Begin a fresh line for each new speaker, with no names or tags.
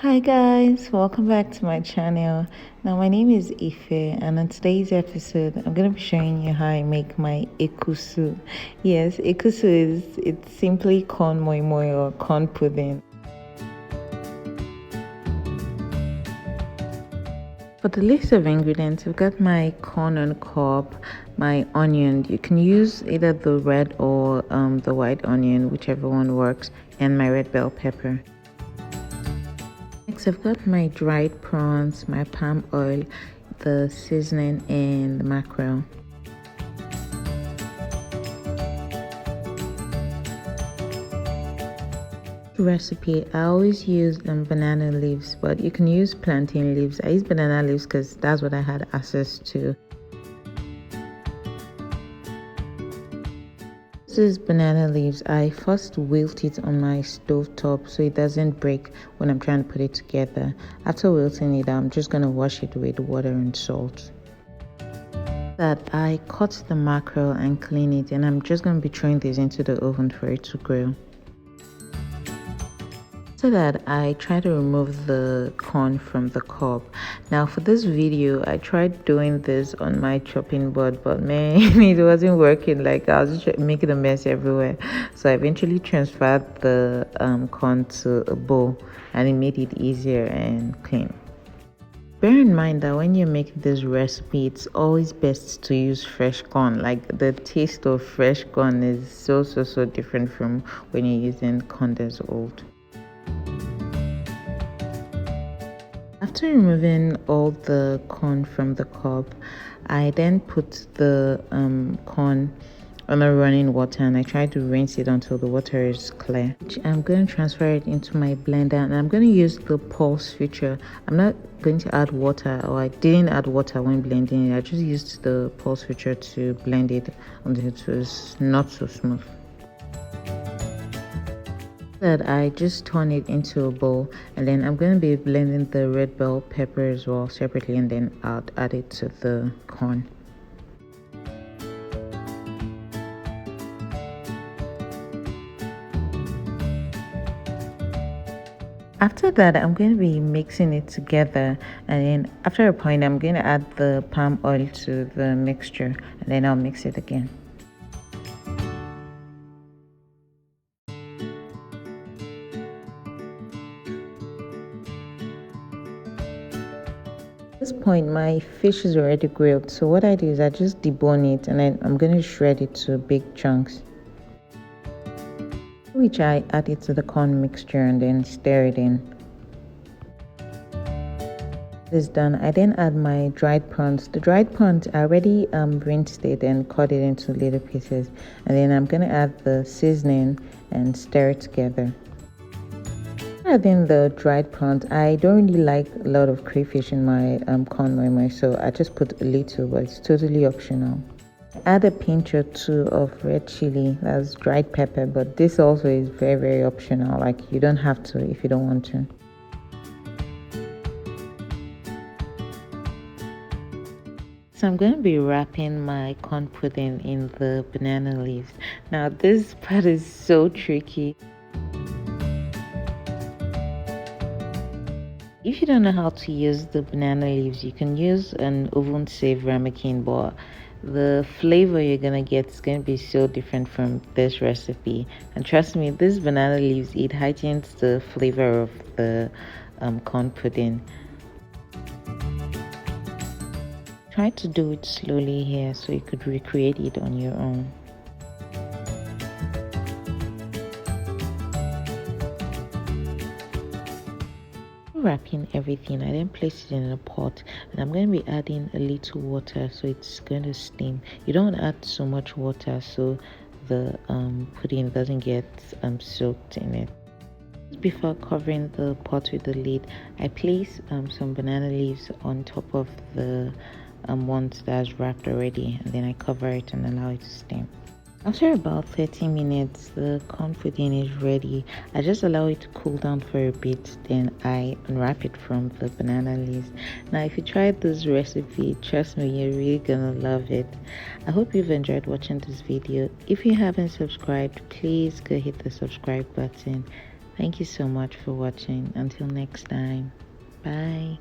Hi guys, welcome back to my channel. Now my name is Ife, and on today's episode I'm going to be showing you how I make my ekusu. Yes, ekusu it's simply corn moimoi or corn pudding. For the list of ingredients, I've got my corn on cob, my onion. You can use either the red or the white onion, whichever one works, and my red bell pepper. Next, I've got my dried prawns, my palm oil, the seasoning, and the mackerel. Recipe, I always use banana leaves, but you can use plantain leaves. I use banana leaves because that's what I had access to. This is banana leaves. I first wilt it on my stove top so it doesn't break when I'm trying to put it together. After wilting it, I'm just going to wash it with water and salt. That I cut the mackerel and clean it, and I'm just going to be throwing this into the oven for it to grill. So that I try to remove the corn from the cob. Now for this video, I tried doing this on my chopping board, but man, it wasn't working. Like I was just making a mess everywhere. So I eventually transferred the corn to a bowl, and it made it easier and clean. Bear in mind that when you're making this recipe, it's always best to use fresh corn. Like the taste of fresh corn is so different from when you're using corn that's old. After removing all the corn from the cob, I then put the corn under running water, and I try to rinse it until the water is clear. I'm going to transfer it into my blender, and I'm going to use the pulse feature. I'm not going to add water, or I didn't add water when blending it. I just used the pulse feature to blend it until it was not so smooth. That I just turn it into a bowl, and then I'm going to be blending the red bell pepper as well separately, and then I'll add it to the corn. After that, I'm going to be mixing it together, and then after a point I'm going to add the palm oil to the mixture, and then I'll mix it again. At this point, my fish is already grilled, so what I do is I just debone it, and then I'm going to shred it to big chunks, which I add it to the corn mixture and then stir it in. This is done. I then add my dried prawns. The dried prawns, I already rinsed it and cut it into little pieces, and then I'm going to add the seasoning and stir it together. Adding the dried prawns, I don't really like a lot of crayfish in my corn moimoi, so I just put a little, but it's totally optional. Add a pinch or two of red chili, that's dried pepper, but this also is very optional. Like you don't have to if you don't want to. So I'm going to be wrapping my corn pudding in the banana leaves. Now this part is so tricky. If you don't know how to use the banana leaves, you can use an oven safe ramekin, but the flavor you're gonna get is gonna be so different from this recipe. And trust me, this banana leaves, it heightens the flavor of the corn pudding. Try to do it slowly here so you could recreate it on your own. Wrapping everything, I then place it in a pot, and I'm going to be adding a little water so it's going to steam. You don't add so much water so the pudding doesn't get soaked in it. Before covering the pot with the lid, I place some banana leaves on top of the ones that's wrapped already, and then I cover it and allow it to steam. After about 30 minutes, the corn pudding is ready. I just allow it to cool down for a bit, then I unwrap it from the banana leaves. Now, if you tried this recipe, trust me, you're really gonna love it. I hope you've enjoyed watching this video. If you haven't subscribed, please go hit the subscribe button. Thank you so much for watching. Until next time, bye.